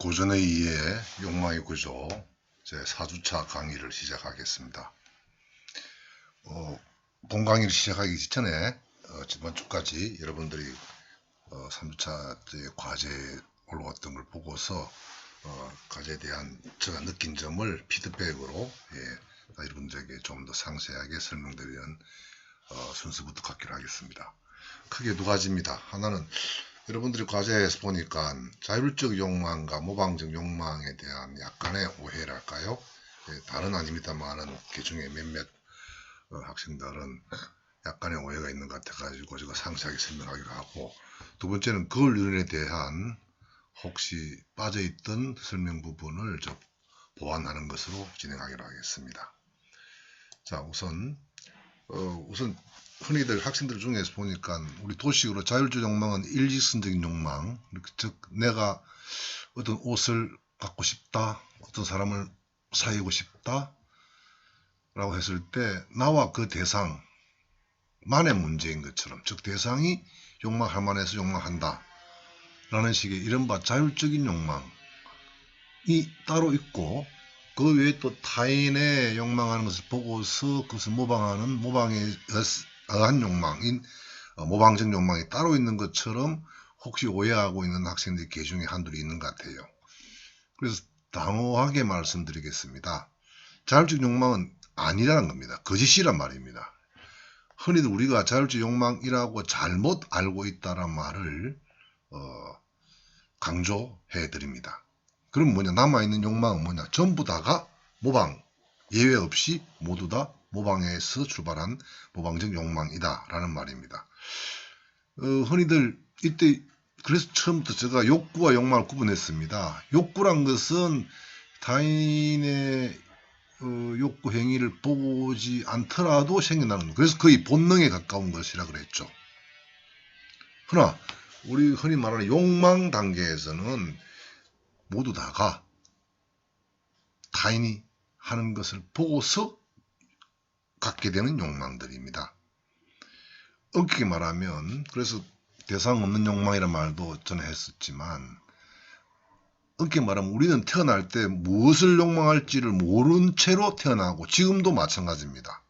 고전에 의해 욕망의 구조 제 4주차 강의를 시작하겠습니다. 본 강의를 시작하기 전에 지난 주까지 여러분들이 3주차 과제에 올라왔던 걸 보고서 과제에 대한 제가 느낀 점을 피드백으로 여러분들에게 좀 더 상세하게 설명드리는 순서부터 갖기로 하겠습니다. 크게 두 가지입니다. 하나는 여러분들이 과제에서 보니까 자율적 욕망과 모방적 욕망에 대한 약간의 오해랄까요? 다른 아닙니다만은 그중에 몇몇 학생들은 약간의 오해가 있는 것 같아가지고 제가 상세하게 설명하기로 하고, 두 번째는 그 논리에 대한 혹시 빠져있던 설명 부분을 좀 보완하는 것으로 진행하기로 하겠습니다. 자, 우선 흔히들 학생들 중에서 보니까 우리 도식으로 자율적 욕망은 일직선적인 욕망, 즉 내가 어떤 옷을 갖고 싶다, 어떤 사람을 사귀고 싶다 라고 했을 때 나와 그 대상만의 문제인 것처럼, 즉 대상이 욕망할 만해서 욕망한다 라는 식의 이른바 자율적인 욕망이 따로 있고, 그 외에 또 타인의 욕망하는 것을 보고서 그것을 모방하는 모방에 의한 욕망인 모방적 욕망이 따로 있는 것처럼 혹시 오해하고 있는 학생들이 개 중에 한둘이 있는 것 같아요. 그래서 단호하게 말씀드리겠습니다. 자율적 욕망은 아니라는 겁니다. 거짓이란 말입니다. 흔히들 우리가 자율적 욕망이라고 잘못 알고 있다는 말을 강조해 드립니다. 그럼 뭐냐, 남아있는 욕망은 뭐냐, 전부 다가 모방, 예외 없이 모두 다 모방에서 출발한 모방적 욕망이다 라는 말입니다. 흔히들 이때 그래서 처음부터 제가 욕구와 욕망을 구분했습니다. 욕구란 것은 타인의 욕구 행위를 보지 않더라도 생겨나는, 그래서 거의 본능에 가까운 것이라 그랬죠. 그러나 우리 흔히 말하는 욕망 단계에서는 모두 다가 타인이 하는 것을 보고서 갖게 되는 욕망들입니다. 엄격히 말하면, 그래서 대상 없는 욕망이라는 말도 전에 했었지만, 엄격히 말하면 우리는 태어날 때 무엇을 욕망할지를 모른 채로 태어나고 지금도 마찬가지입니다.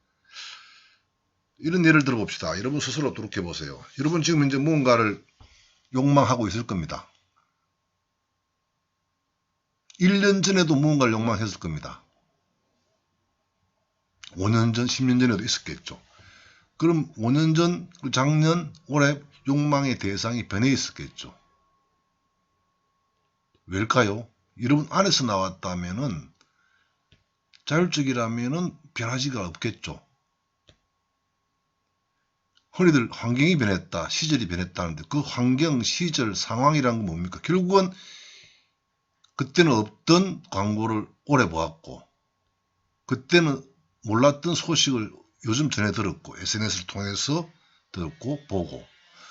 이런 예를 들어봅시다. 여러분 스스로 돌이켜보세요. 여러분 지금 이제 무언가를 욕망하고 있을 겁니다. 1년 전에도 무언가를 욕망했을 겁니다. 5년 전, 10년 전에도 있었겠죠. 그럼 5년 전, 작년, 올해 욕망의 대상이 변해 있었겠죠. 왜일까요? 여러분 안에서 나왔다면은, 자율적이라면은 변하지가 없겠죠. 흔히들 환경이 변했다, 시절이 변했다는데, 그 환경, 시절, 상황이란 건 뭡니까? 결국은 그때는 없던 광고를 오래 보았고, 그때는 몰랐던 소식을 요즘 전해 들었고, SNS를 통해서 들었고 보고,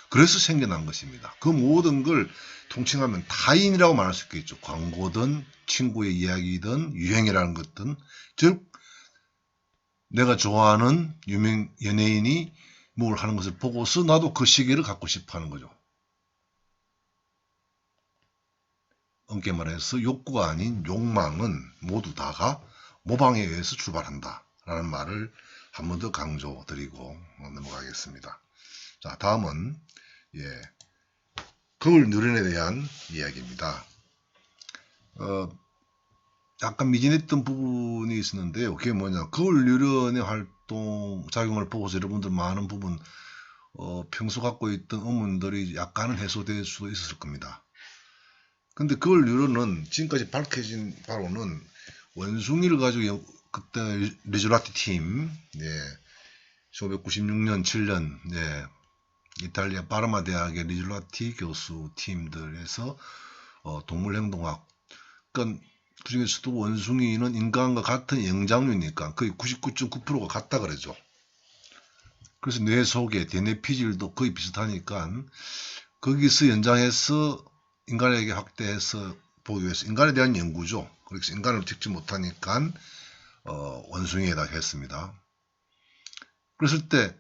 그래서 생겨난 것입니다. 그 모든 걸 통칭하면 타인이라고 말할 수 있겠죠. 광고든 친구의 이야기든 유행이라는 것든, 즉 내가 좋아하는 유명 연예인이 뭘 하는 것을 보고서 나도 그 시계를 갖고 싶어 하는 거죠. 엄격히 말해서 욕구가 아닌 욕망은 모두 다가 모방에 의해서 출발한다 라는 말을 한 번 더 강조드리고 넘어가겠습니다. 자, 다음은 거울 뉴런에 대한 이야기입니다. 약간 미진했던 부분이 있었는데요. 그게 뭐냐, 거울 뉴런의 활동 작용을 보고서 여러분들 많은 부분 평소 갖고 있던 의문들이 약간은 해소될 수 있었을 겁니다. 근데 거울 뉴런은 지금까지 밝혀진 바로는 원숭이를 가지고 그때 리졸라티 팀, 1996년, 7년, 이탈리아 파르마 대학의 리졸라티 교수 팀들에서 동물행동학, 그러니까 그중에서도 원숭이는 인간과 같은 영장류니까 거의 99.9%가 같다 그러죠. 그래서 뇌 속에 대뇌 피질도 거의 비슷하니까 거기서 연장해서 인간에게 확대해서 보기 위해서 인간에 대한 연구죠. 그래서 인간을 찍지 못하니까 원숭이에다 했습니다. 그랬을 때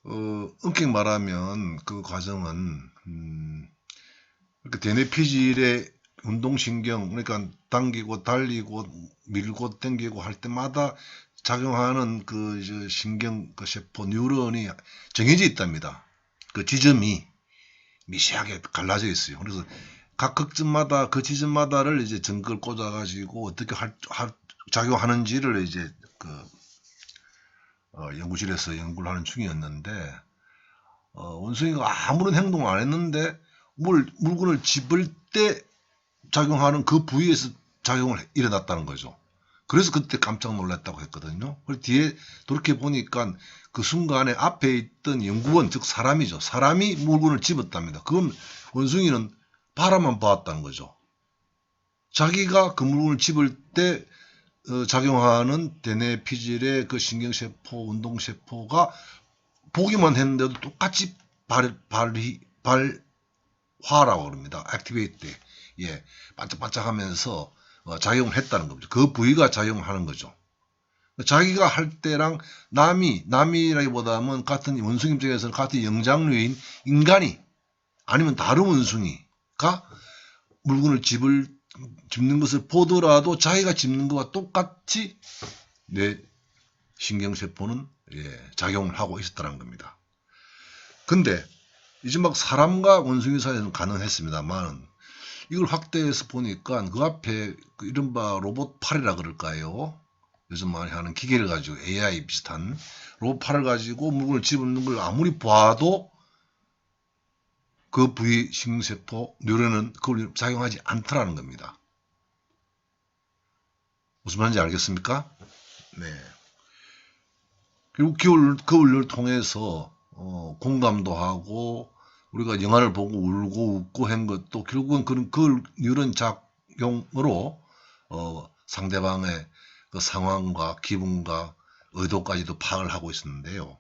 엄격히 말하면 그 과정은 대뇌 피질의 운동신경, 그러니까 당기고 달리고 밀고 당기고 할 때마다 작용하는 그 신경 그 세포 뉴런이 정해져 있답니다. 그 지점이 미세하게 갈라져 있어요. 그래서 각 극점마다 그 지점마다를 이제 전극을 꽂아가지고 어떻게 작용하는지를 이제 그 연구실에서 연구를 하는 중이었는데 원숭이가 아무런 행동을 안 했는데 물건을 집을 때 작용하는 그 부위에서 작용을 일어났다는 거죠. 그래서 그때 깜짝 놀랐다고 했거든요. 그리고 뒤에 돌이켜 보니까 그 순간에 앞에 있던 연구원, 즉 사람이죠. 사람이 물건을 집었답니다. 그건 원숭이는 바라만 봤다는 거죠. 자기가 그 물건을 집을 때 작용하는 대뇌 피질의 그 신경세포, 운동세포가 보기만 했는데도 똑같이 발화라고 그럽니다. 액티베이트. 예, 반짝반짝하면서 작용을 했다는 겁니다. 그 부위가 작용하는 거죠. 자기가 할 때랑 남이라기보다는 같은 원숭이 입장에서는 같은 영장류인 인간이 아니면 다른 원숭이가 물건을 집는 것을 보더라도 자기가 집는 것과 똑같이 내 신경세포는 작용을 하고 있었다는 겁니다. 근데 이제 막 사람과 원숭이 사이에는 가능했습니다만 이걸 확대해서 보니까 그 앞에 그 이른바 로봇 팔이라 그럴까요? 요즘 많이 하는 기계를 가지고 AI 비슷한 로봇 팔을 가지고 물건을 집는 걸 아무리 봐도 그 부위 신경세포 뉴런은 그걸 작용하지 않더라는 겁니다. 무슨 말인지 알겠습니까? 네. 그리고 그 훈련을 통해서 공감도 하고 우리가 영화를 보고 울고 웃고 한 것도 결국은 그 뉴런 작용으로 상대방의 그 상황과 기분과 의도까지도 파악을 하고 있었는데요.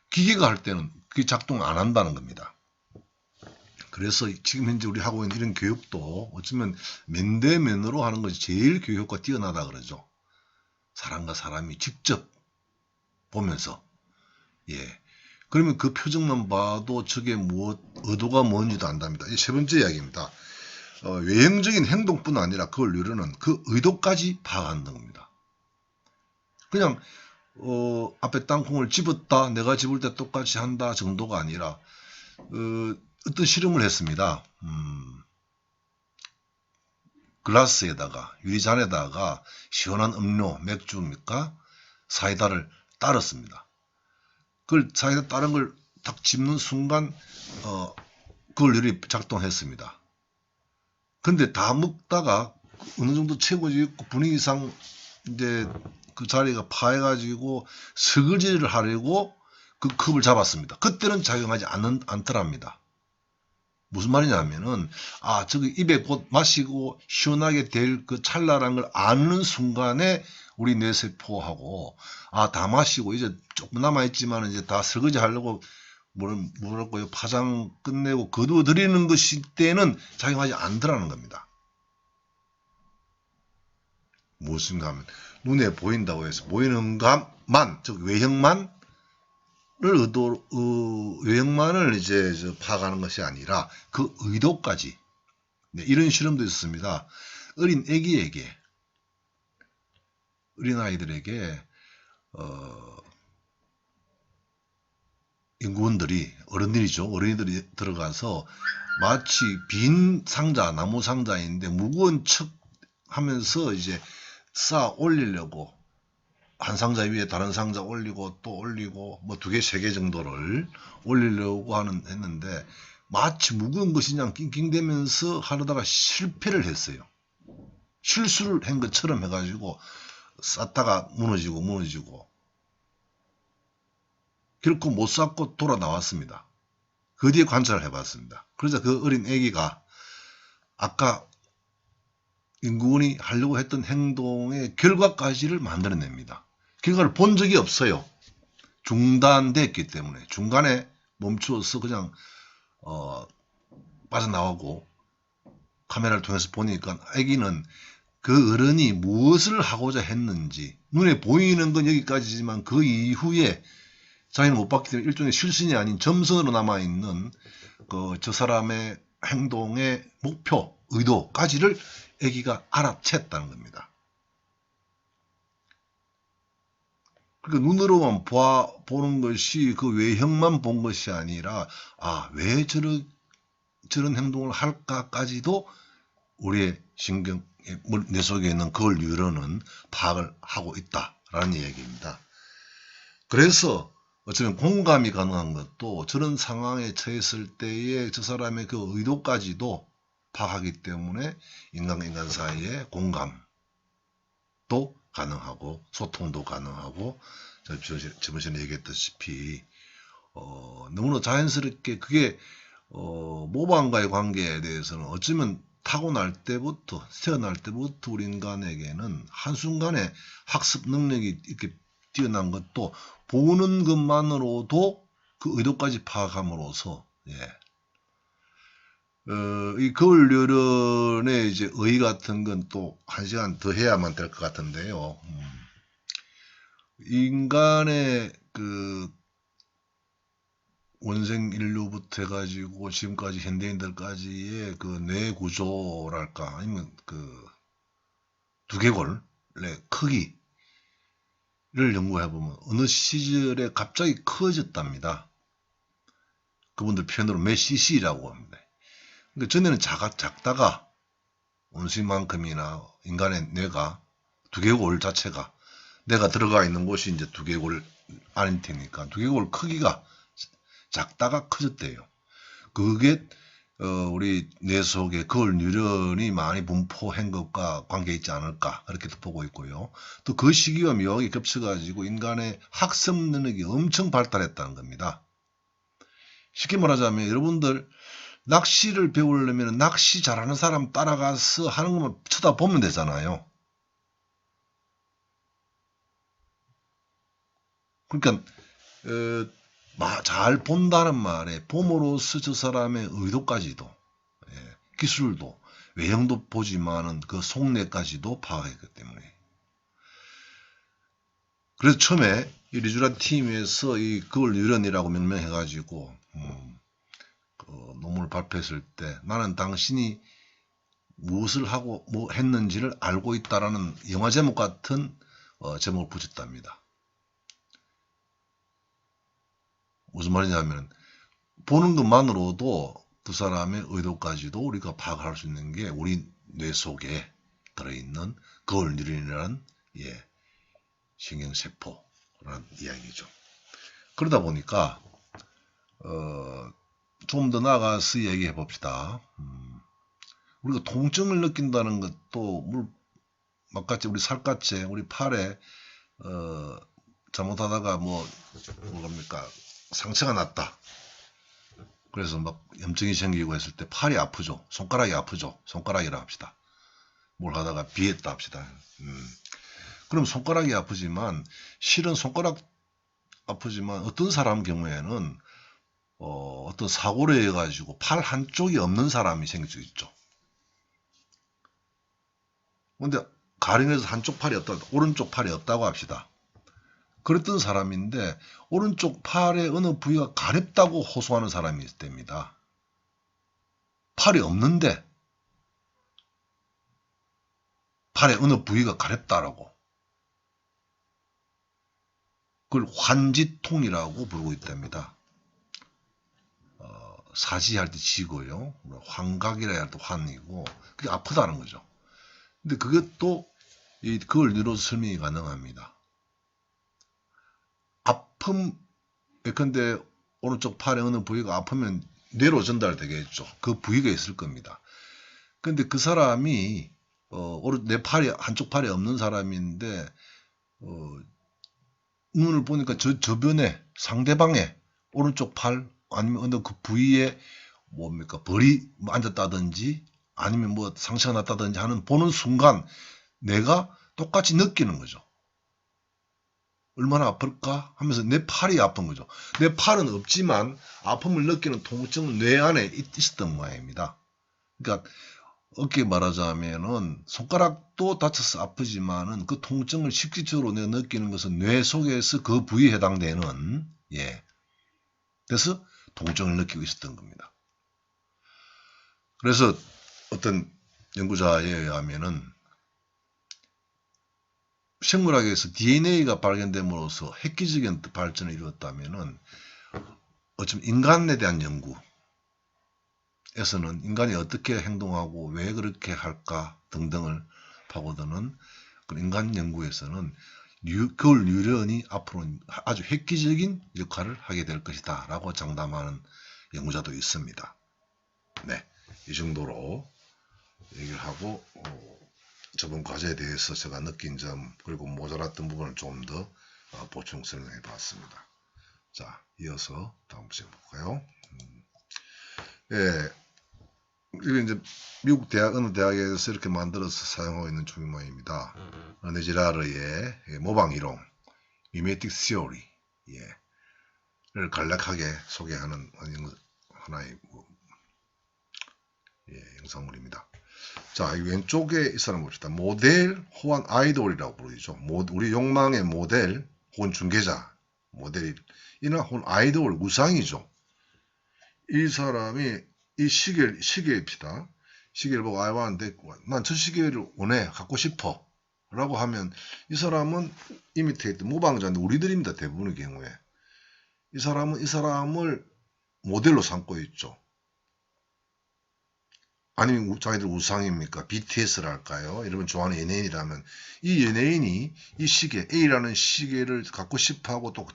기계가 할 때는 그게 작동 안 한다는 겁니다. 그래서 지금 현재 우리 하고 있는 이런 교육도 어쩌면 면대면으로 하는 것이 제일 교육 효과가 뛰어나다 그러죠. 사람과 사람이 직접 보면서. 예. 그러면 그 표정만 봐도 저게 의도가 뭔지도 안답니다. 이 세 번째 이야기입니다. 외형적인 행동뿐 아니라 그걸 누르는 그 의도까지 파악한다는 겁니다. 그냥 앞에 땅콩을 집었다, 내가 집을 때 똑같이 한다 정도가 아니라 어떤 실험을 했습니다. 글라스에다가 유리잔에다가 시원한 음료, 맥주입니까? 사이다를 따랐습니다. 그걸 사이다 따른 걸 딱 집는 순간 그걸 작동했습니다. 근데 다 먹다가 어느 정도 채워지고 분위기상 이제 그 자리가 파해가지고 설거지를 하려고 그 컵을 잡았습니다. 그때는 작용하지 않더랍니다. 무슨 말이냐면은 저기 입에 곧 마시고 시원하게 될 그 찰나라는 걸 아는 순간에 우리 뇌세포하고 다 마시고 이제 조금 남아있지만 이제 다 설거지 하려고 뭐랄까요 파장 끝내고 거두어드리는 것일 때는 작용하지 않더라는 겁니다. 무엇인가 하면 눈에 보인다고 해서 보이는 것만 즉 외형만을 외형만을 이제 파악하는 것이 아니라 그 의도까지 이런 실험도 있었습니다. 어린 아이들에게 연구원들이 어른이들이 들어가서 마치 빈 상자, 나무 상자인데 무거운 척 하면서 이제 쌓아 올리려고 한 상자 위에 다른 상자 올리고 또 올리고 뭐 2개, 3개 정도를 올리려고 했는데 마치 무거운 것이냐 낑낑대면서 하려다가 실패를 했어요. 실수를 한 것처럼 해가지고 쌓다가 무너지고 결코 못 쌓고 돌아 나왔습니다. 그 뒤에 관찰을 해봤습니다. 그래서 그 어린 애기가 아까 연구원이 하려고 했던 행동의 결과까지를 만들어냅니다. 결과를 본 적이 없어요. 중단됐기 때문에 중간에 멈추어서 그냥 빠져나오고 카메라를 통해서 보니까 아기는 그 어른이 무엇을 하고자 했는지 눈에 보이는 건 여기까지지만 그 이후에 자기는 못 봤기 때문에 일종의 실신이 아닌 점선으로 남아있는 저 사람의 행동의 목표 의도까지를 아기가 알아챘다는 겁니다. 그러니까 눈으로만 보는 것이 그 외형만 본 것이 아니라 왜 저런 행동을 할까까지도 우리의 내 속에 있는 그걸 뉴런은 파악을 하고 있다라는 얘기입니다. 그래서 어쩌면 공감이 가능한 것도 저런 상황에 처했을 때의 저 사람의 그 의도까지도 파악하기 때문에 인간 사이에 공감도 가능하고 소통도 가능하고 저번 시간에 얘기했다시피 너무나 자연스럽게 그게 모방과의 관계에 대해서는 어쩌면 태어날 때부터 우리 인간에게는 한순간에 학습 능력이 이렇게 뛰어난 것도 보는 것만으로도 그 의도까지 파악함으로써 이 거울 요런의 이제 의 같은 건 또 1시간 더 해야만 될 것 같은데요. 인간의 그 원생 인류부터 해가지고 지금까지 현대인들까지의 그 뇌 구조랄까 아니면 그 두개골의 크기를 연구해보면 어느 시절에 갑자기 커졌답니다. 그분들 표현으로 몇 cc라고 합니다. 그러니까 전에는 작다가 원숭이만큼이나 인간의 뇌가 두개골 자체가 뇌가 들어가 있는 곳이 이제 두개골 안일 테니까 두개골 크기가 작다가 커졌대요. 그게 우리 뇌 속에 거울 뉴런이 많이 분포한 것과 관계 있지 않을까 그렇게도 보고 있고요. 또 그 시기와 묘하게 겹쳐가지고 인간의 학습 능력이 엄청 발달했다는 겁니다. 쉽게 말하자면 여러분들 낚시를 배우려면 낚시 잘하는 사람 따라가서 하는 것만 쳐다보면 되잖아요. 그러니까 잘 본다는 말에 봄으로써 저 사람의 의도까지도 기술도 외형도 보지만은 그 속내까지도 파악했기 때문에 그래서 처음에 이 리쥬란 팀에서 이 그걸 뉴런이라고 명명해가지고 논문을 발표했을 때 나는 당신이 무엇을 하고 뭐 했는지를 알고 있다라는 영화 제목 같은 제목을 붙였답니다. 무슨 말이냐면 보는 것만으로도 그 사람의 의도까지도 우리가 파악할 수 있는 게 우리 뇌 속에 들어있는 거울 뉴런이라는 신경세포라는 이야기죠. 그러다 보니까 좀 더 나아가서 얘기해 봅시다. 우리가 통증을 느낀다는 것도 막같이 우리 살갗에 우리 팔에 잘못하다가 뭡니까 상처가 났다. 그래서 막 염증이 생기고 했을 때 팔이 아프죠. 손가락이 아프죠. 손가락이라 합시다. 뭘 하다가 비했다 합시다. 그럼 손가락이 아프지만 실은 손가락 아프지만 어떤 사람 경우에는 어떤 사고로 해가지고 팔 한쪽이 없는 사람이 생길 수 있죠. 근데 가령해서 한쪽 팔이 없다, 오른쪽 팔이 없다고 합시다. 그랬던 사람인데 오른쪽 팔의 어느 부위가 가렵다고 호소하는 사람이 있답니다. 팔이 없는데 팔의 어느 부위가 가렵다라고. 그걸 환지통이라고 부르고 있답니다. 사지할 때 지고요. 환각이라 할 때 환이고 그게 아프다는 거죠. 근데 그것도 그걸 뉴런 설명이 가능합니다. 아픔, 예컨대 오른쪽 팔에 어느 부위가 아프면 뇌로 전달되겠죠. 그 부위가 있을 겁니다. 근데 그 사람이 내 팔이 한쪽 팔이 없는 사람인데 눈을 보니까 저변에 상대방의 오른쪽 팔 아니면 어느 그 부위에 뭡니까 벌이 앉았다든지 아니면 뭐 상처가 났다든지 하는 보는 순간 내가 똑같이 느끼는 거죠. 얼마나 아플까 하면서 내 팔이 아픈 거죠. 내 팔은 없지만 아픔을 느끼는 통증은 뇌 안에 있었던 모양입니다. 그러니까 어떻게 말하자면은 손가락도 다쳐서 아프지만은 그 통증을 실질적으로 내가 느끼는 것은 뇌 속에서 그 부위에 해당되는 그래서 통증을 느끼고 있었던 겁니다. 그래서 어떤 연구자에 의하면은 생물학에서 DNA가 발견됨으로써 획기적인 발전을 이루었다면은 어쩜 인간에 대한 연구에서는 인간이 어떻게 행동하고 왜 그렇게 할까 등등을 파고드는 그 인간 연구에서는 그걸 유련이 앞으로는 아주 획기적인 역할을 하게 될 것이다 라고 장담하는 연구자도 있습니다. 네, 이 정도로 얘기를 하고 저번 과제에 대해서 제가 느낀 점 그리고 모자랐던 부분을 좀 더 보충 설명해 봤습니다. 자, 이어서 다음 시간 볼까요? 예, 이게 이제 미국 대학 어느 대학에서 이렇게 만들어서 사용하고 있는 중imo입니다. 르네 지라르의 모방 이론, 미메틱 시오리, 를 간략하게 소개하는 하나의 영상물입니다. 자, 이 왼쪽에 이 사람 봅시다. 모델 호환 아이돌이라고 부르죠. 우리 욕망의 모델 혹은 중개자 모델이나 혹은 아이돌 우상이죠. 이 사람이 이 시계입니다. 시계를 보고 I want that one. 난 저 시계를 원해 갖고 싶어 라고 하면 이 사람은 이미테이트 모방자인데 우리들입니다. 대부분의 경우에 이 사람은 이 사람을 모델로 삼고 있죠. 아니면 자기들 우상입니까? BTS랄까요? 여러분 좋아하는 연예인이라면 이 연예인이 이 시계 A라는 시계를 갖고 싶어하고 또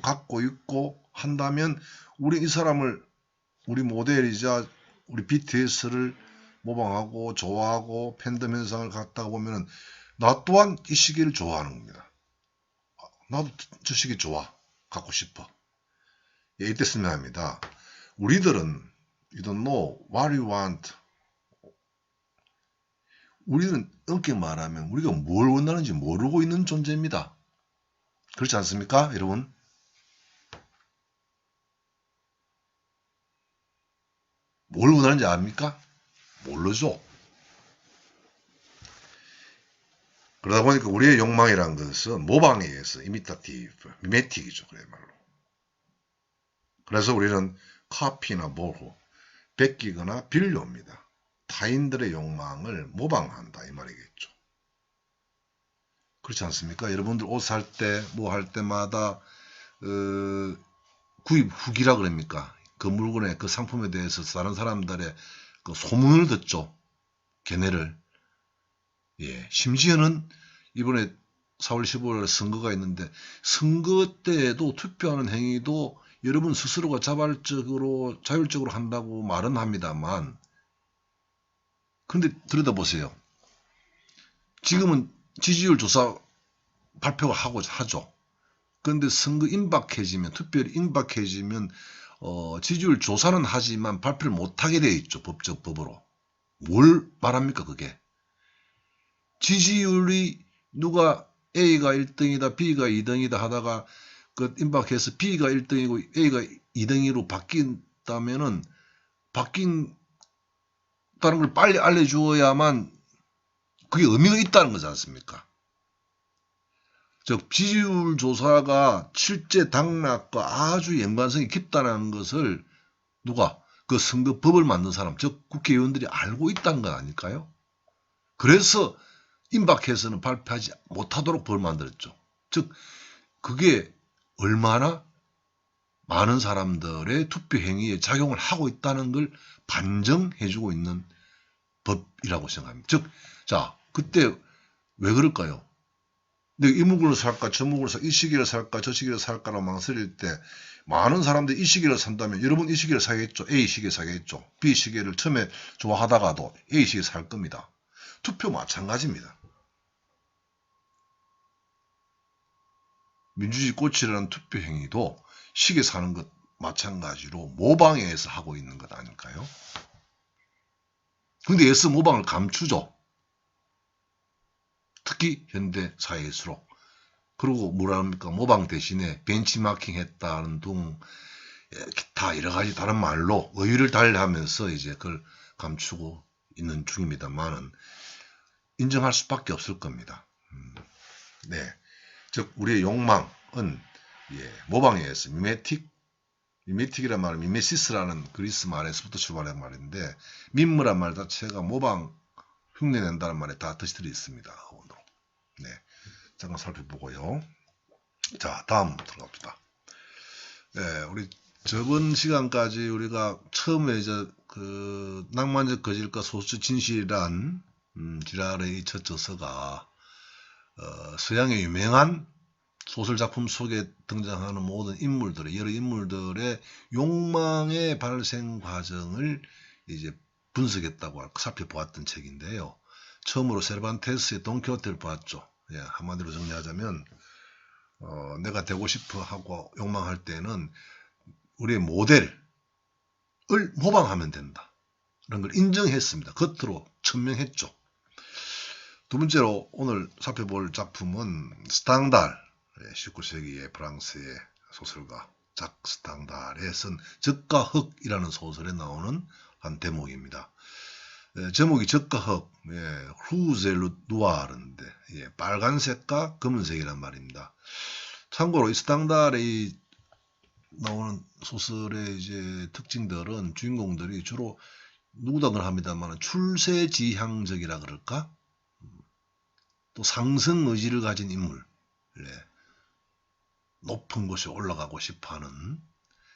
갖고 있고 한다면 우리 이 사람을 우리 모델이자 우리 BTS를 모방하고 좋아하고 팬덤 현상을 갖다가 보면은 나 또한 이 시계를 좋아하는 겁니다. 나도 저 시계 좋아. 갖고 싶어. 이때 설명합니다. 우리들은 You don't know what you want. 우리는 엄격히 말하면 우리가 뭘 원하는지 모르고 있는 존재입니다. 그렇지 않습니까, 여러분? 뭘 원하는지 압니까? 모르죠. 그러다 보니까 우리의 욕망이라는 것은 모방에 의해서 이미타티브, 미메틱이죠. 그래 말로. 그래서 우리는 카피나 보호, 베끼거나 빌려옵니다. 타인들의 욕망을 모방한다 이 말이겠죠. 그렇지 않습니까? 여러분들 옷 살 때 뭐 할 때마다 구입 후기라 그럽니까? 그 물건의 그 상품에 대해서 다른 사람들의 그 소문을 듣죠. 걔네를. 심지어는 이번에 4월 15일 선거가 있는데 선거 때에도 투표하는 행위도 여러분 스스로가 자율적으로 한다고 말은 합니다만 그런데 들여다보세요. 지금은 지지율 조사 발표를 하죠. 그런데 선거 임박해지면 투표율이 임박해지면 지지율 조사는 하지만 발표를 못하게 되어 있죠. 법으로. 뭘 말합니까 그게. 지지율이 누가 A가 1등이다 B가 2등이다 하다가 그 임박해서 B가 1등이고 A가 2등으로 바뀐다면은 바뀐다는 걸 빨리 알려주어야만 그게 의미가 있다는 거지 않습니까? 즉 지지율 조사가 실제 당락과 아주 연관성이 깊다는 것을 누가 그 선거법을 만든 사람 즉 국회의원들이 알고 있다는 것 아닐까요? 그래서 임박해서는 발표하지 못하도록 법을 만들었죠. 즉 그게 얼마나 많은 사람들의 투표 행위에 작용을 하고 있다는 걸 반증해주고 있는 법이라고 생각합니다. 즉, 자, 그때 왜 그럴까요? 내가 이 물건을 살까, 저 물건을 살까, 이 시계를 살까, 저 시계를 살까라고 망설일 때 많은 사람들이 이 시계를 산다면 여러분 이 시계를 사겠죠. A 시계 사겠죠. B 시계를 처음에 좋아하다가도 A 시계 살 겁니다. 투표 마찬가지입니다. 민주주의 꽃이라는 투표 행위도 시계 사는 것 마찬가지로 모방에 의해서 하고 있는 것 아닐까요? 근데 애써 모방을 감추죠. 특히 현대 사회일수록. 그리고 뭐랍니까? 모방 대신에 벤치마킹 했다는 등 기타 여러 가지 다른 말로 의의를 달리하면서 이제 그걸 감추고 있는 중입니다만은 인정할 수밖에 없을 겁니다. 네. 즉 우리의 욕망은 모방에 의해서 미메틱이란 말은 미메시스라는 그리스 말에서부터 출발한 말인데 민무란 말 자체가 모방 흉내낸다는 말에 다 뜻이 있습니다. 네, 잠깐 살펴보고요. 자, 다음 들어갑시다. 네, 우리 저번 시간까지 우리가 처음에 이제 그 낭만적 거짓과 소수 진실이란 지랄의 첫 저서가 서양의 유명한 소설 작품 속에 등장하는 모든 인물들의 여러 인물들의 욕망의 발생 과정을 이제 분석했다고 살펴보았던 책인데요. 처음으로 세르반테스의 돈키호테를 보았죠. 예, 한마디로 정리하자면 내가 되고 싶어 하고 욕망할 때는 우리의 모델을 모방하면 된다. 이런 걸 인정했습니다. 겉으로 천명했죠. 두 번째로 오늘 살펴볼 작품은 스탕달, 19세기의 프랑스의 소설가 작 스탕달의 쓴 적과 흑이라는 소설에 나오는 한 대목입니다. 제목이 적과 흑, 루제 누아르인데 빨간색과 검은색이란 말입니다. 참고로 이 스탕달의 나오는 소설의 이제 특징들은 주인공들이 주로 누구다 합니다만 출세지향적이라 그럴까? 또 상승 의지를 가진 인물, 높은 곳에 올라가고 싶어하는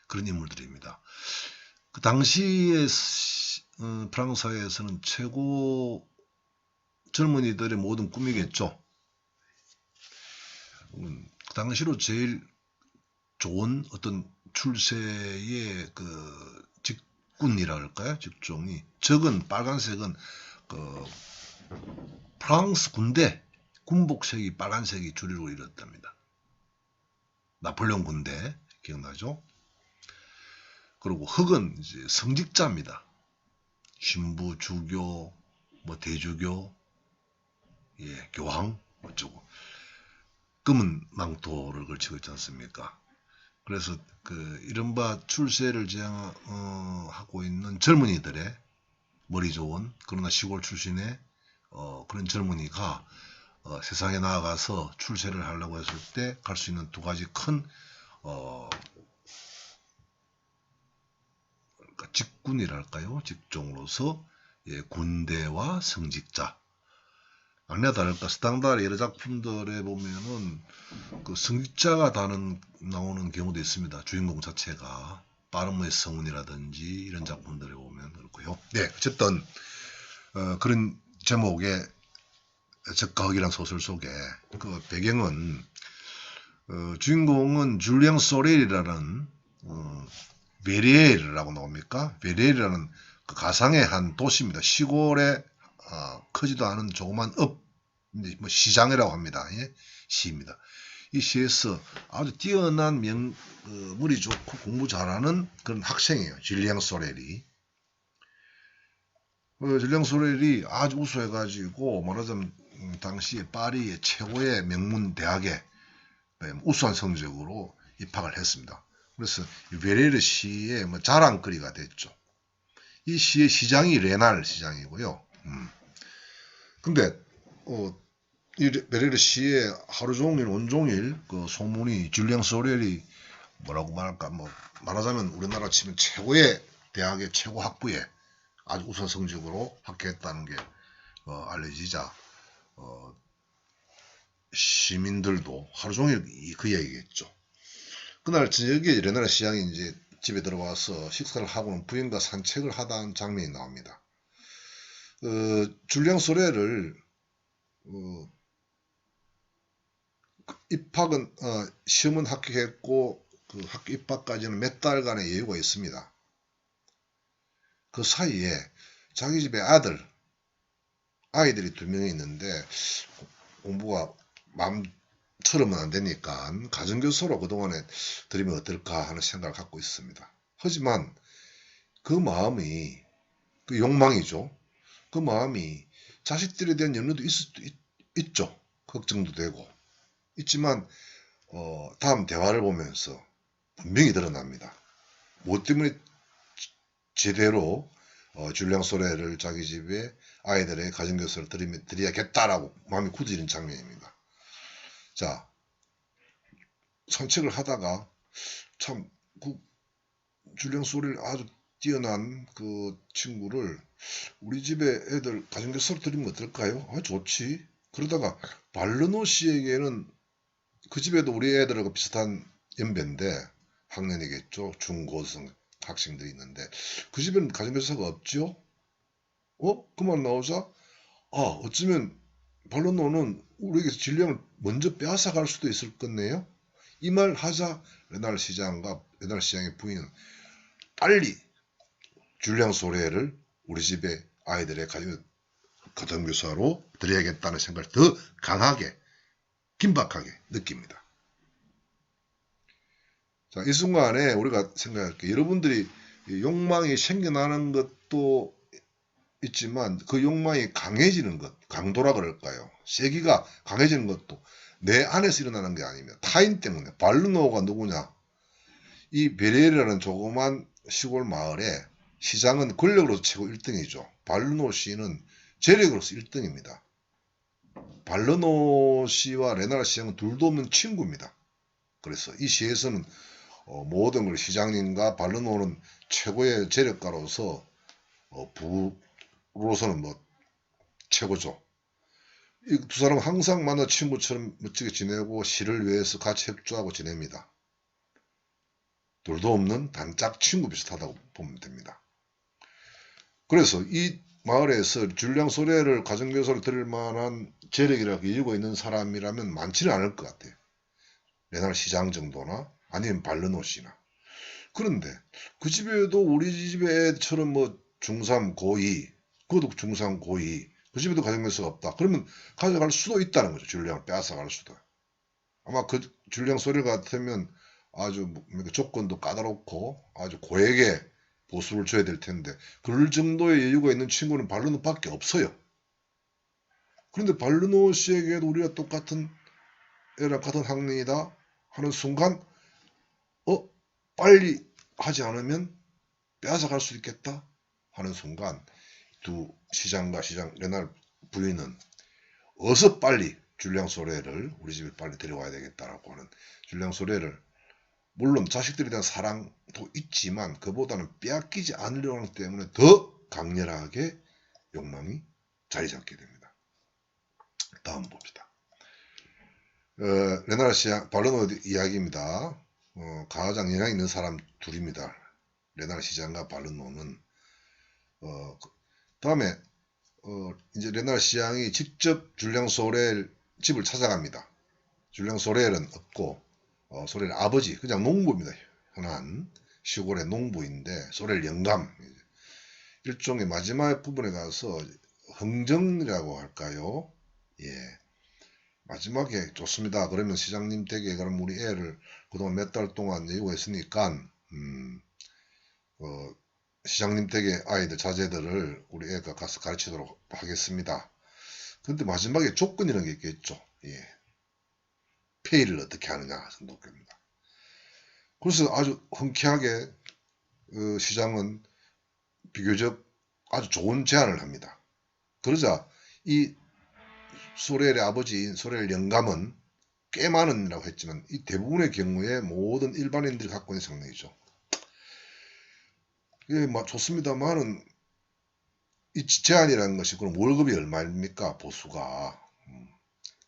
그런 인물들입니다. 그 당시에 프랑스 사회에서는 최고 젊은이들의 모든 꿈이겠죠. 그 당시로 제일 좋은 어떤 출세의 그 직군이라 할까요? 직종이 적은 빨간색은 그 프랑스 군대 군복색이 빨간색이 주류로 이뤘답니다. 나폴레옹 군대 기억나죠? 그리고 흑은 이제 성직자입니다. 신부, 주교, 뭐 대주교, 교황 어쩌고 검은 망토를 걸치고 있지 않습니까? 그래서 그 이른바 출세를 지향하고 있는 젊은이들의 머리 좋은 그러나 시골 출신의 그런 젊은이가 세상에 나아가서 출세를 하려고 했을 때 갈 수 있는 두 가지 큰 직군이랄까요? 직종으로서 군대와 성직자. 아니나 다를까 스탕달의 여러 작품들에 보면은 그 성직자가 나오는 경우도 있습니다. 주인공 자체가 빠르모의 성운이라든지 이런 작품들에 보면 그렇고요. 네, 어쨌든 그런 제목의 적과 흑이라는 소설 속에 그 배경은 주인공은 줄리앙 소렐이라는 베리에르라고 나옵니까? 베리에르라는 그 가상의 한 도시입니다. 시골에 크지도 않은 조그만 뭐 시장이라고 합니다. 시입니다. 이 시에서 아주 뛰어난 머리 좋고 공부 잘하는 그런 학생이에요. 줄리앙 소렐이. 줄리앙 소렐이 아주 우수해가지고 말하자면 당시에 파리의 최고의 명문 대학에 우수한 성적으로 입학을 했습니다. 그래서 베레르 시의 뭐 자랑거리가 됐죠. 이 시의 시장이 레날 시장이고요. 근데 이 베레르 시에 하루 종일 온종일 그 소문이 줄리앙 소렐이 뭐라고 말할까 뭐 말하자면 우리나라 치면 최고의 대학의 최고 학부에 아주 우수한 성적으로 합격했다는 게 알려지자 시민들도 하루 종일 그 이야기겠죠. 그날 저녁에 레날 시장이 이제 집에 들어와서 식사를 하고는 부인과 산책을 하다는 장면이 나옵니다. 줄리앙 소렐을 입학은 시험은 합격했고 그 학교 입학까지는 몇 달간의 여유가 있습니다. 그 사이에 자기 집에 아이들이 2명이 있는데 공부가 마음처럼은 안 되니까 가정교사로 그동안에 들이면 어떨까 하는 생각을 갖고 있습니다. 하지만 그 마음이 그 욕망이죠. 그 마음이 자식들에 대한 염려도 있을 수도 있죠. 걱정도 되고 있지만 다음 대화를 보면서 분명히 드러납니다. 뭐 때문에 제대로 줄리앙 소렐을 자기 집에 아이들의 가정교사를 드려야겠다라고 마음이 굳어지는 장면입니다. 자, 산책을 하다가 참 그 줄리앙 소렐 아주 뛰어난 그 친구를 우리 집에 애들 가정교사로 드리면 어떨까요? 아, 좋지. 그러다가 발르노 씨에게는 그 집에도 우리 애들하고 비슷한 연배인데 학년이겠죠. 중고등 학생들이 있는데 그 집에는 가정교사가 없죠. 그만 나오자 어쩌면 발로노는 우리에게서 진량을 먼저 빼앗아갈 수도 있을 거네요. 이 말 하자 레날 시장의 부인은 빨리 줄리앙 소레를 우리 집에 아이들의 가정교사로 드려야겠다는 생각을 더 강하게 긴박하게 느낍니다. 자, 이 순간에 우리가 생각할게요. 여러분들이 욕망이 생겨나는 것도 있지만 그 욕망이 강해지는 것, 강도라 그럴까요? 세기가 강해지는 것도 내 안에서 일어나는 게 아니면 타인 때문에. 발르노가 누구냐? 이 베레라는 조그만 시골 마을에 시장은 권력으로서 최고 1등이죠. 발르노 씨는 재력으로서 1등입니다. 발르노 씨와 레나르 시장은 둘도 없는 친구입니다. 그래서 이 시에서는 모든 걸 시장님과 발르노는 최고의 재력가로서 부로서는 뭐 최고죠. 이 두 사람은 항상 만나 친구처럼 멋지게 지내고 시를 위해서 같이 협조하고 지냅니다. 둘도 없는 단짝 친구 비슷하다고 보면 됩니다. 그래서 이 마을에서 줄리앙 소레를 가정교사로 드릴 만한 재력이라고 이유가 있는 사람이라면 많지는 않을 것 같아요. 레날 시장 정도나 아니면 발르노 씨나. 그런데 그 집에도 우리 집의 애처럼 뭐 중3 고2 그것도 중3 고2 그 집에도 가정교사가 없다. 그러면 가져갈 수도 있다는 거죠. 줄리앙을 빼앗아갈 수도. 아마 그 줄리앙 소리 같으면 아주 조건도 까다롭고 아주 고액의 보수를 줘야 될 텐데 그럴 정도의 여유가 있는 친구는 발르노 밖에 없어요. 그런데 발르노 씨에게도 우리가 똑같은 애랑 같은 학년이다 하는 순간 빨리 하지 않으면 빼앗아갈 수 있겠다 하는 순간 두 시장 레날 부인은 어서 빨리 줄리앙 소레를 우리 집에 빨리 데려와야 되겠다라고 하는 줄리앙 소레를 물론 자식들에 대한 사랑도 있지만 그보다는 빼앗기지 않으려고 하기 때문에 더 강렬하게 욕망이 자리 잡게 됩니다. 다음 봅시다. 레나르 시장 발르노 이야기입니다. 가장 영향 있는 사람 둘입니다. 레나르 시장과 발르노는 다음에 이제 레나르 시장이 직접 줄리앙 소렐 집을 찾아갑니다. 줄리앙 소렐은 없고 소렐 아버지 그냥 농부입니다. 흔한 시골의 농부인데 소렐 영감 일종의 마지막 부분에 가서 흥정이라고 할까요? 예. 마지막에 좋습니다. 그러면 시장님 댁에 그럼 우리 애를 그동안 몇 달 동안 예고했으니까 시장님 댁에 아이들 자제들을 우리 애가 가서 가르치도록 하겠습니다. 그런데 마지막에 조건이라는 게 있겠죠. 예. 페이를 어떻게 하느냐 정도입니다. 그래서 아주 흔쾌하게 시장은 비교적 아주 좋은 제안을 합니다. 그러자 이 소렐의 아버지인 소렐 영감은 꽤 많은이라고 했지만 이 대부분의 경우에 모든 일반인들이 갖고 있는 성능이죠. 예, 좋습니다만은 이 제안이라는 것이 그럼 월급이 얼마입니까? 보수가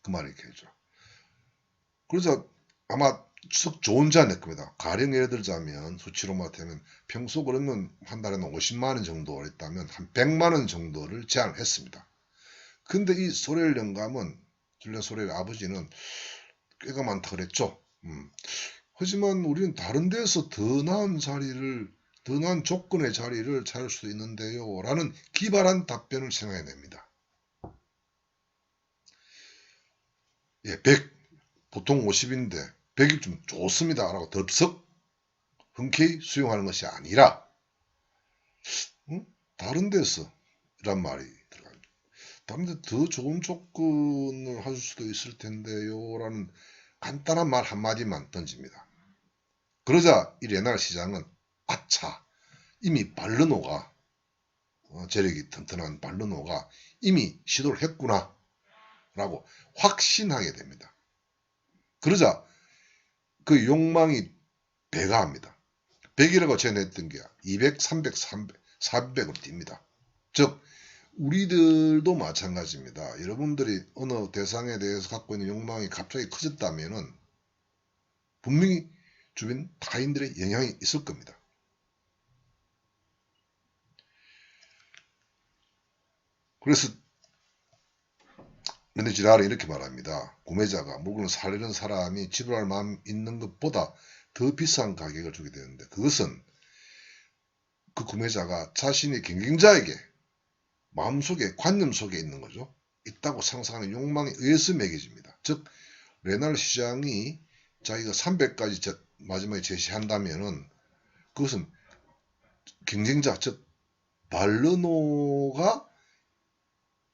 그 말이 이렇게 해죠. 그래서 아마 썩 좋은 제안일 겁니다. 가령 예를 들자면 수치로 말하면 평소 그러면 한 달에는 50만원 정도 했다면 한 100만원 정도를 제안했습니다. 근데 이 소렐 영감은 줄리앙 소렐의 아버지는 꽤가 많다 그랬죠. 하지만 우리는 다른 데서 더 나은 조건의 자리를 찾을 수도 있는데요 라는 기발한 답변을 생각해야 됩니다. 예, 100 보통 50인데 100이 좀 좋습니다 라고 덥석 흔쾌히 수용하는 것이 아니라 다른 데서 이란 말이 들어갑니다. 다른 데 더 좋은 조건을 하실 수도 있을 텐데요 라는 간단한 말 한마디만 던집니다. 그러자 이 레날 시장은 아차 이미 발르노가 재력이 튼튼한 발르노가 이미 시도를 했구나 라고 확신하게 됩니다. 그러자 그 욕망이 배가합니다. 100이라고 제안했던 게 200, 300, 300, 400으로 뜁니다. 즉 우리들도 마찬가지입니다. 여러분들이 어느 대상에 대해서 갖고 있는 욕망이 갑자기 커졌다면은 분명히 주변 타인들의 영향이 있을 겁니다. 그래서 르네 이렇게 말합니다. 구매자가 물건을 사려는 사람이 지불할 마음 있는 것보다 더 비싼 가격을 주게 되는데 그것은 그 구매자가 자신의 경쟁자에게 마음속에 관념 속에 있는 거죠. 있다고 상상하는 욕망에 의해서 매겨집니다. 즉 레날 시장이 자기가 300까지 마지막에 제시한다면은 그것은 경쟁자 즉 발르노가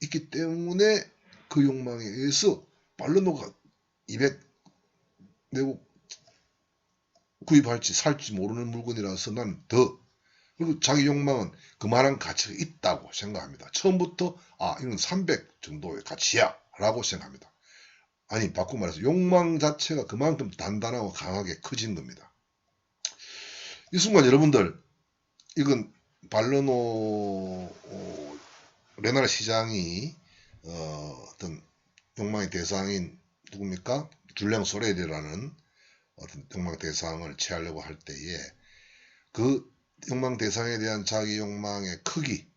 있기 때문에 그 욕망에 의해서 발르노가 200 내고 구입할지 살지 모르는 물건이라서 난 더 그리고 자기 욕망은 그만한 가치가 있다고 생각합니다. 처음부터 이건 300 정도의 가치야 라고 생각합니다. 아니 바꾸고 말해서 욕망 자체가 그만큼 단단하고 강하게 커진 겁니다. 이 순간 여러분들 이건 발르노 레날 시장이 어떤 욕망의 대상인 누굽니까? 줄랭 소렐이라는 어떤 욕망 대상을 취하려고 할 때에 그 욕망 대상에 대한 자기 욕망의 크기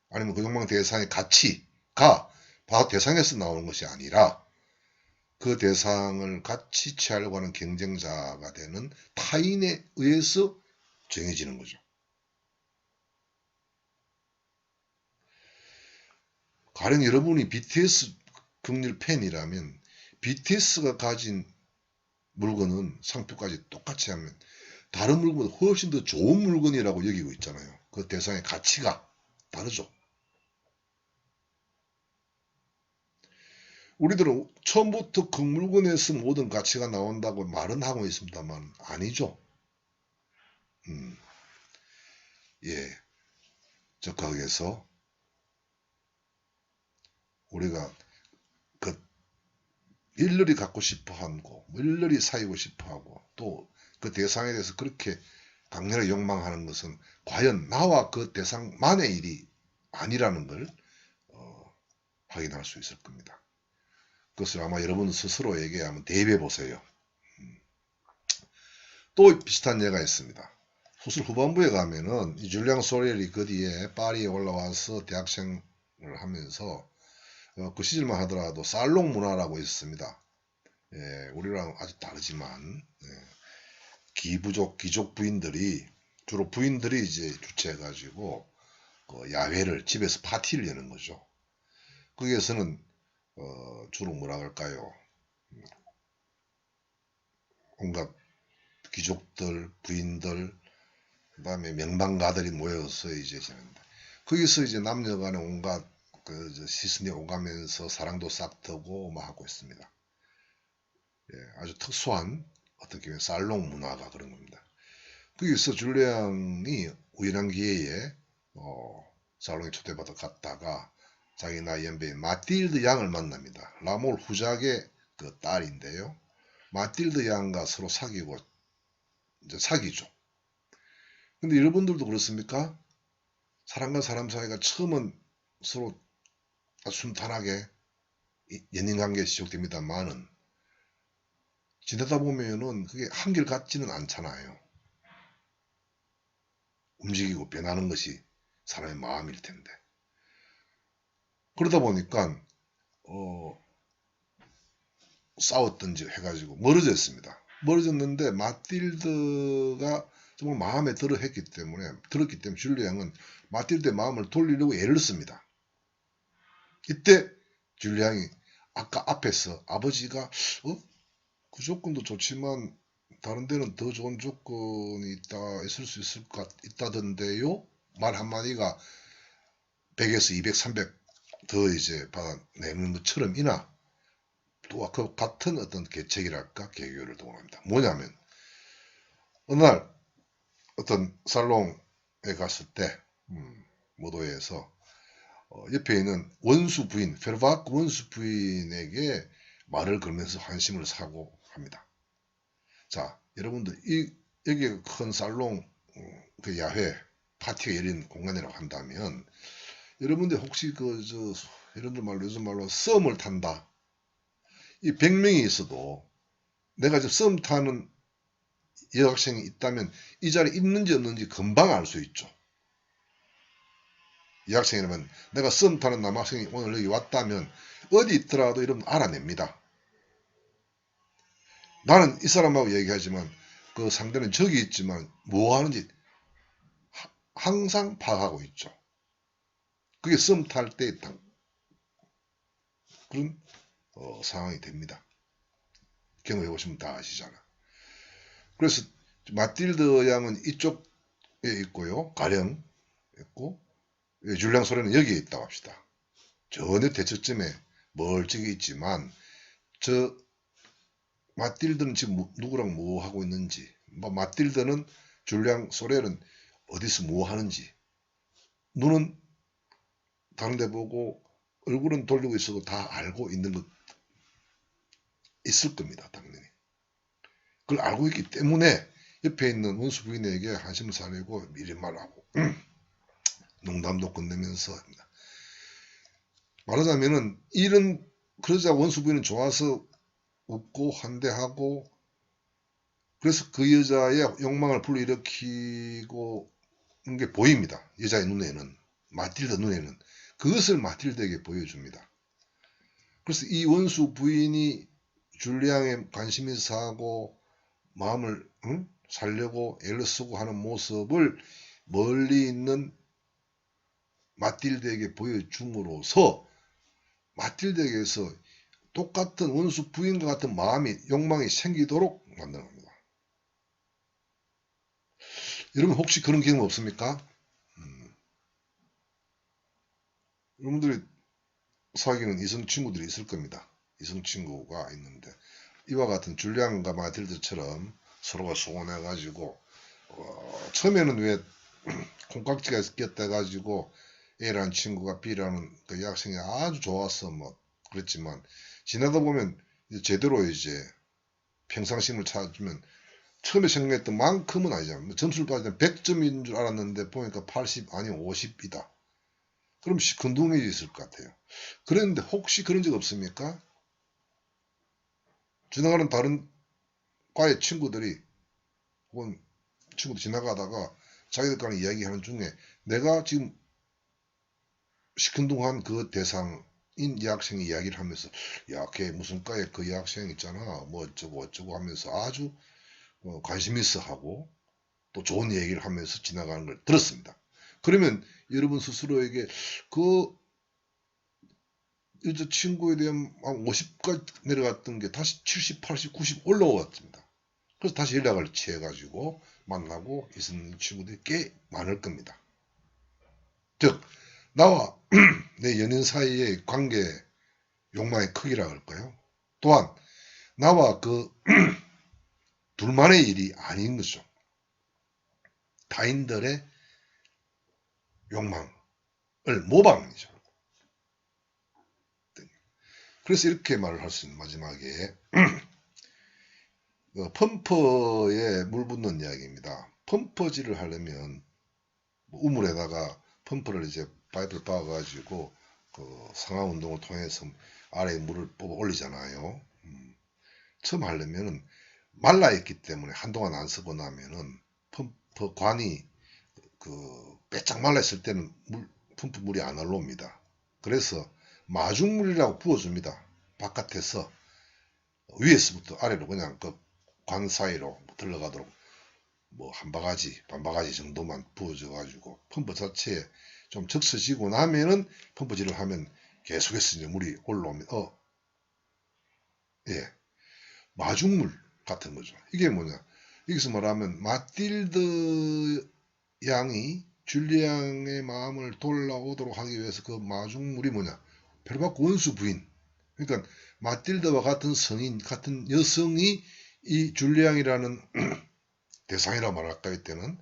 아니면 그 욕망 대상의 가치가 바로 대상에서 나오는 것이 아니라 그 대상을 같이 취하려고 하는 경쟁자가 되는 타인에 의해서 정해지는 거죠. 가령 여러분이 BTS 극렬 팬이라면 BTS가 가진 물건은 상표까지 똑같이 하면 다른 물건보다 훨씬 더 좋은 물건이라고 여기고 있잖아요. 그 대상의 가치가 다르죠. 우리들은 처음부터 그 물건에서 모든 가치가 나온다고 말은 하고 있습니다만 아니죠. 예, 적극해서 우리가 그 일일이 갖고 싶어하고 일일이 사이고 싶어하고 또 그 대상에 대해서 그렇게 강렬하게 욕망하는 것은 과연 나와 그 대상만의 일이 아니라는 걸 확인할 수 있을 겁니다. 그것을 아마 여러분 스스로에게 한번 대입해 보세요. 또 비슷한 예가 있습니다. 소설 후반부에 가면은 이 줄리앙 소렐이 그 뒤에 파리에 올라와서 대학생을 하면서 그 시절만 하더라도 살롱 문화라고 있습니다. 예, 우리랑 아주 다르지만 귀족 부인들이 주로 부인들이 이제 주최해가지고 그 야외를 집에서 파티를 여는 거죠. 거기에서는 주로 뭐라 할까요? 온갖 귀족들, 부인들, 그 다음에 명방가들이 모여서 이제 지낸다. 거기서 이제 남녀간에 온갖 그 시선이 오가면서 사랑도 싹트고 막 하고 있습니다. 예, 아주 특수한 어떻게 보면 살롱 문화가 그런 겁니다. 거기서 줄리앙이 우연한 기회에 살롱에 초대받아 갔다가 자기 나이 연배인 마틸드 양을 만납니다. 라몰 후작의 그 딸인데요. 마틸드 양과 서로 사귀고 이제 사귀죠. 근데 여러분들도 그렇습니까? 사람과 사람 사이가 처음은 서로 순탄하게 연인관계에 시작됩니다만은 지내다 보면은 그게 한결 같지는 않잖아요. 움직이고 변하는 것이 사람의 마음일 텐데. 그러다 보니까 싸웠던지 해가지고 멀어졌습니다. 멀어졌는데 마틸드가 정말 마음에 들었기 때문에 줄리앙은 마틸드의 마음을 돌리려고 애를 씁니다. 이때 줄리앙이 아까 앞에서 아버지가 그 조건도 좋지만 다른 데는 더 좋은 조건이 있을 수 있다던데요? 말 한마디가 100에서 200, 300 더 이제 받아내는 것처럼이나 또 그 같은 어떤 계책이랄까 계교를 동원합니다. 뭐냐면 어느 날 어떤 살롱에 갔을 때 모도에서 옆에 있는 원수 부인 페르바크 원수 부인에게 말을 걸면서 환심을 사고 합니다. 자 여러분들 여기 큰 살롱 그 야외 파티가 열린 공간이라고 한다면 여러분들 혹시 여러분들 말로 요즘 말로 썸을 탄다. 이 100명이 있어도 내가 지금 썸 타는 여학생이 있다면 이 자리에 있는지 없는지 금방 알 수 있죠. 여학생이라면 내가 썸 타는 남학생이 오늘 여기 왔다면 어디 있더라도 여러분 알아냅니다. 나는 이 사람하고 얘기하지만 그 상대는 저기 있지만 뭐 하는지 항상 파악하고 있죠. 그게 썸 탈 때 그런 상황이 됩니다. 경험해 보시면 다 아시잖아. 그래서 마틸드 양은 이쪽에 있고요. 가령 있고 줄리앙 소렌은 여기에 있다고 합시다. 전혀 대처점에 멀찍이 있지만 저 마틸드는 지금 누구랑 뭐 하고 있는지, 마틸드는 줄리앙 소렌은 어디서 뭐 하는지, 눈은 다른 데 보고 얼굴은 돌리고 있어도 다 알고 있는 것 있을 겁니다. 당연히. 그걸 알고 있기 때문에 옆에 있는 원수 부인에게 한심을 사내고 미리 말하고 농담도 건네면서 합니다. 말하자면은 그러자 원수 부인은 좋아서 웃고 환대하고 그래서 그 여자의 욕망을 불러일으키고 있는 게 보입니다. 여자의 눈에는, 마틸드 눈에는. 그것을 마틸드에게 보여줍니다. 그래서 이 원수 부인이 줄리앙에 관심이 있어하고 마음을 살려고 애를 쓰고 하는 모습을 멀리 있는 마틸드에게 보여줌으로써 마틸드에게서 똑같은 원수 부인과 같은 마음이 욕망이 생기도록 만드는 겁니다. 여러분 혹시 그런 경험 없습니까? 여러분들이 사귀는 이성 친구들이 있을 겁니다. 이성 친구가 있는데 이와 같은 줄리앙과 마틸드처럼 서로가 소원해가지고 처음에는 왜 콩깍지가 꼈다가지고 A라는 친구가 B라는 그 여학생이 아주 좋았어 뭐 그랬지만 지나다 보면 제대로 이제 평상심을 찾으면 처음에 생각했던 만큼은 아니잖아. 점수를 받을 때 100점인 줄 알았는데 보니까 80 아니 50이다. 그럼 시큰둥해져 있을 것 같아요. 그런데 혹시 그런 적 없습니까? 지나가는 다른 과의 친구들이 혹은 친구들 지나가다가 자기들과는 이야기하는 중에 내가 지금 시큰둥한 그 대상인 여학생이 이야기를 하면서 야, 걔 무슨 과에 그 여학생 있잖아 뭐 어쩌고 어쩌고 하면서 아주 관심 있어 하고 또 좋은 얘기를 하면서 지나가는 걸 들었습니다. 그러면 여러분 스스로에게 그 여자 친구에 대한 50까지 내려갔던 게 다시 70, 80, 90 올라왔습니다. 그래서 다시 연락을 취해가지고 만나고 있는 친구들이 꽤 많을 겁니다. 즉 나와 내 연인 사이의 관계 욕망의 크기라 할까요? 또한 나와 그 둘만의 일이 아닌 거죠. 타인들의 욕망을 모방하는 거죠. 그래서 이렇게 말을 할 수 있는 마지막에 펌퍼에 물 붓는 이야기입니다. 펌퍼질을 하려면 우물에다가 펌프를 이제 파이프를 박아가지고 그 상하 운동을 통해서 아래에 물을 뽑아 올리잖아요. 처음 하려면은 말라있기 때문에 한동안 안 쓰고 나면은 펌프 관이 그 빼짝 말라있을 때는 펌프 물이 안 올라옵니다. 그래서 마중물이라고 부어줍니다. 바깥에서 위에서부터 아래로 그냥 그 관 사이로 들어가도록 뭐 한 바가지, 반 바가지 정도만 부어줘 가지고 펌프 자체에 좀 적셔지고 나면은 펌프질을 하면 계속해서 이제 물이 올라오면 예, 마중물 같은 거죠. 이게 뭐냐? 여기서 말하면 마틸드 양이 줄리앙의 마음을 돌아오도록 하기 위해서 그 마중물이 뭐냐? 별받고 원수 부인. 그러니까 마틸드와 같은 성인, 같은 여성이 이 줄리앙이라는 대상이라고 말할까 이때는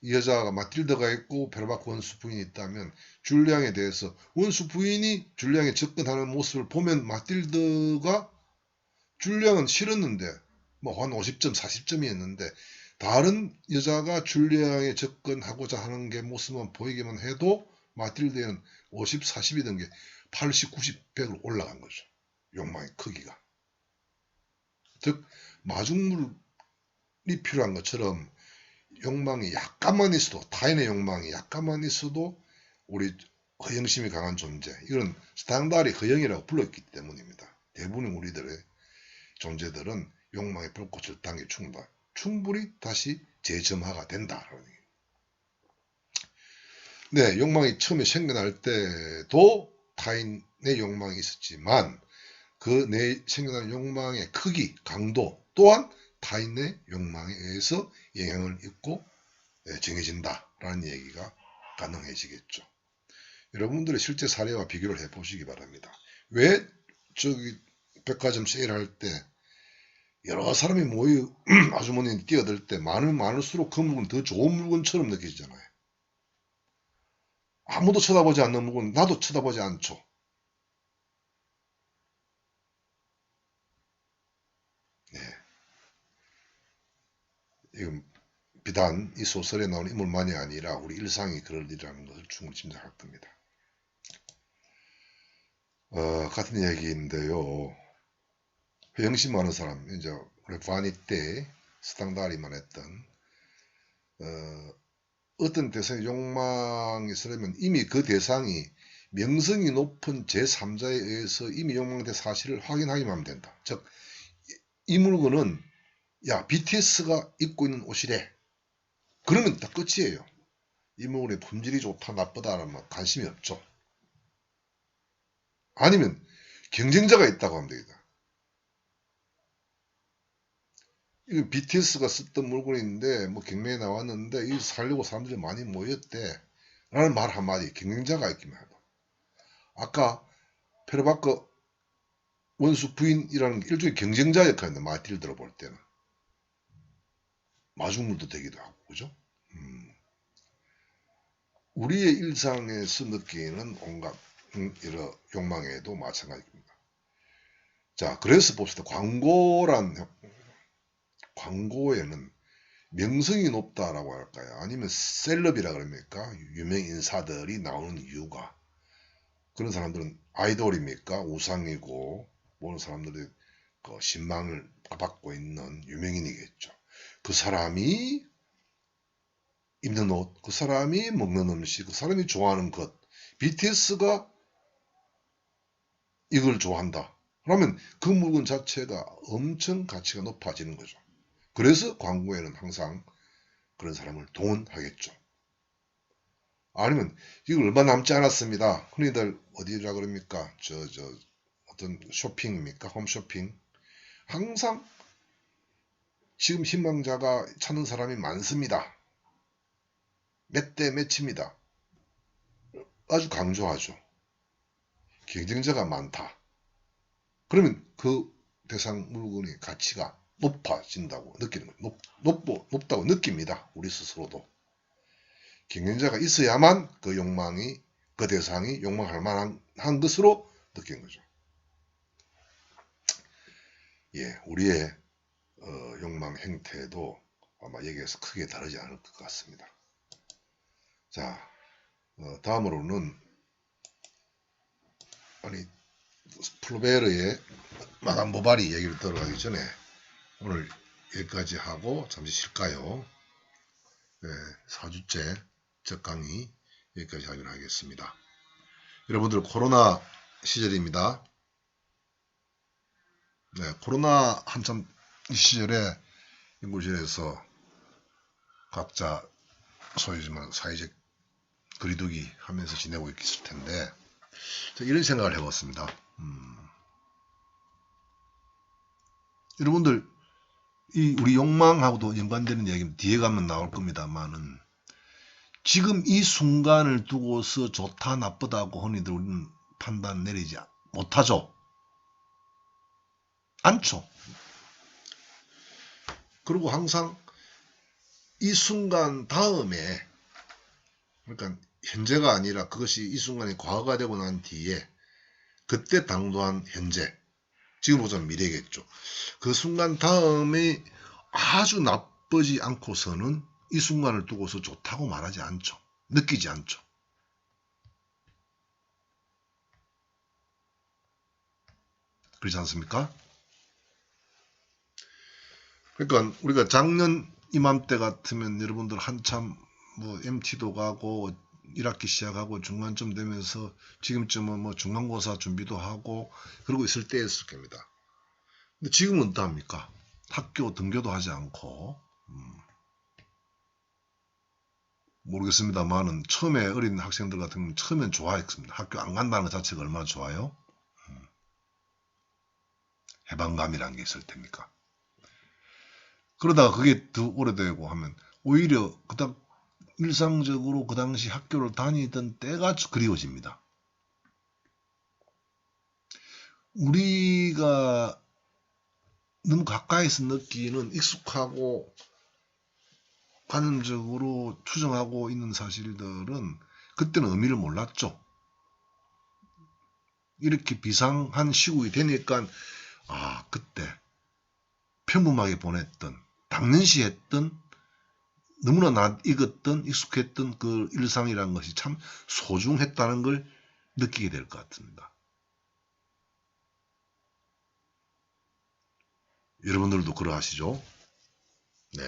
이 여자가 마틸드가 있고 베르바크 원수 부인이 있다면 줄리앙에 대해서 원수 부인이 줄리앙에 접근하는 모습을 보면 마틸드가 줄리앙은 싫었는데 뭐 한 50점 40점이었는데 다른 여자가 줄리아에 접근하고자 하는 게 모습만 보이기만 해도 마틸드에는 50, 40이던 게 80, 90, 100으로 올라간 거죠. 욕망의 크기가. 즉 마중물이 필요한 것처럼 욕망이 약간만 있어도, 타인의 욕망이 약간만 있어도 우리 허영심이 강한 존재, 이건 스탕다리 허영이라고 불렀기 때문입니다. 대부분의 우리들의 존재들은 욕망의 불꽃을 당겨 충분히 다시 재점화가 된다. 네, 욕망이 처음에 생겨날 때도 타인의 욕망이 있었지만 그 내 생겨난 욕망의 크기, 강도 또한 타인의 욕망에 의해서 영향을 입고 정해진다라는 얘기가 가능해지겠죠. 여러분들의 실제 사례와 비교를 해보시기 바랍니다. 왜 저기 백화점 세일할 때 여러 사람이 모여 아주머니 뛰어들 때 많으면 많을수록 그 물건 더 좋은 물건처럼 느껴지잖아요. 아무도 쳐다보지 않는 물건 나도 쳐다보지 않죠. 네. 이건 비단 이 소설에 나오는 인물만이 아니라 우리 일상이 그럴 일이라는 것을 충분히 짐작할 겁니다. 같은 얘기인데요. 회영심하는 사람, 이제 우리 바니 때 스탕다리만 했던 어떤 대상의 욕망이 있으려면 이미 그 대상이 명성이 높은 제3자에 의해서 이미 욕망된 사실을 확인하기만 하면 된다. 즉, 이 물건은 야 BTS가 입고 있는 옷이래. 그러면 딱 끝이에요. 이 물건의 품질이 좋다 나쁘다라는 관심이 없죠. 아니면 경쟁자가 있다고 하면 되겠다. 이거 BTS가 썼던 물건인데 뭐 경매에 나왔는데 이 살려고 사람들이 많이 모였대 라는 말 한마디, 경쟁자가 있기만 해도. 아까 페르바크 원수 부인이라는 게 일종의 경쟁자 역할인데, 마틸드로 볼 때는 마중물도 되기도 하고, 그죠? 우리의 일상에서 느끼는 온갖 이런 욕망에도 마찬가지입니다. 자, 그래서 봅시다. 광고에는 명성이 높다라고 할까요? 아니면 셀럽이라 그럽니까? 유명 인사들이 나오는 이유가, 그런 사람들은 아이돌입니까? 우상이고 모든 사람들이 그 신망을 받고 있는 유명인이겠죠. 그 사람이 입는 옷, 그 사람이 먹는 음식, 그 사람이 좋아하는 것, BTS가 이걸 좋아한다. 그러면 그 물건 자체가 엄청 가치가 높아지는 거죠. 그래서 광고에는 항상 그런 사람을 동원하겠죠. 아니면 이거 얼마 남지 않았습니다. 흔히들 어디라 그럽니까? 어떤 쇼핑입니까? 홈쇼핑. 항상 지금 희망자가 찾는 사람이 많습니다. 몇 대 몇입니다. 아주 강조하죠. 경쟁자가 많다. 그러면 그 대상 물건의 가치가 높아진다고 느끼는 거예요. 높다고 느낍니다. 우리 스스로도. 경쟁자가 있어야만 그 욕망이, 그 대상이 욕망할 만한 것으로 느끼는 거죠. 예, 우리의 욕망 행태도 아마 여기에서 크게 다르지 않을 것 같습니다. 자, 다음으로는 플로베르의 마담 보바리 얘기를 들어가기 전에 오늘 여기까지 하고 잠시 쉴까요? 네, 4주째 첫 강의 여기까지 하기로 하겠습니다. 여러분들 코로나 시절입니다. 네, 코로나 한참 이 시절에 연구실에서 각자 소위지만 사회적 거리두기 하면서 지내고 있을 텐데 이런 생각을 해봤습니다. 여러분들 우리 욕망하고도 연관되는 얘기는 뒤에 가면 나올 겁니다만은 지금 이 순간을 두고서 좋다 나쁘다고 흔히들 우리는 판단 내리지 못하죠. 않죠. 그리고 항상 이 순간 다음에, 그러니까 현재가 아니라 그것이 이 순간이 과거가 되고 난 뒤에 그때 당도한 현재, 지금 보자면 미래겠죠. 그 순간 다음에 아주 나쁘지 않고서는 이 순간을 두고서 좋다고 말하지 않죠. 느끼지 않죠. 그렇지 않습니까? 그러니까 우리가 작년 이맘때 같으면 여러분들 한참 뭐 MT도 가고 1학기 시작하고 중간쯤 되면서 지금쯤은 뭐 중간고사 준비도 하고 그러고 있을 때였을 겁니다. 근데 지금은 어떠합니까? 학교 등교도 하지 않고 모르겠습니다만은 처음에 어린 학생들 같은 경우는 처음엔 좋아했습니다. 학교 안 간다는 것 자체가 얼마나 좋아요? 해방감이라는 게 있을 테니까. 그러다가 그게 더 오래되고 하면 오히려 그닥 일상적으로 그 당시 학교를 다니던 때가 그리워집니다. 우리가 너무 가까이서 느끼는 익숙하고 관념적으로 추정하고 있는 사실들은 그때는 의미를 몰랐죠. 이렇게 비상한 시국이 되니까 그때 평범하게 보냈던 당연시했던 너무나 낯익었던 익숙했던 그 일상이라는 것이 참 소중했다는 걸 느끼게 될 것 같습니다. 여러분들도 그러하시죠? 네.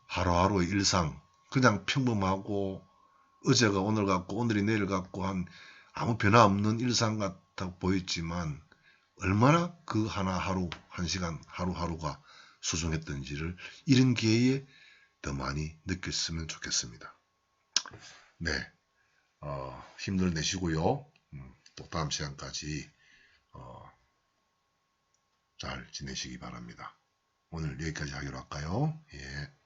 하루하루의 일상 그냥 평범하고 어제가 오늘 같고 오늘이 내일 같고 한 아무 변화 없는 일상 같아 보였지만 얼마나 그 하루 한 시간 하루하루가 소중했던지를 이런 기회에 더 많이 느꼈으면 좋겠습니다. 네, 힘들 내시고요. 또 다음 시간까지 잘 지내시기 바랍니다. 오늘 여기까지 하기로 할까요? 예.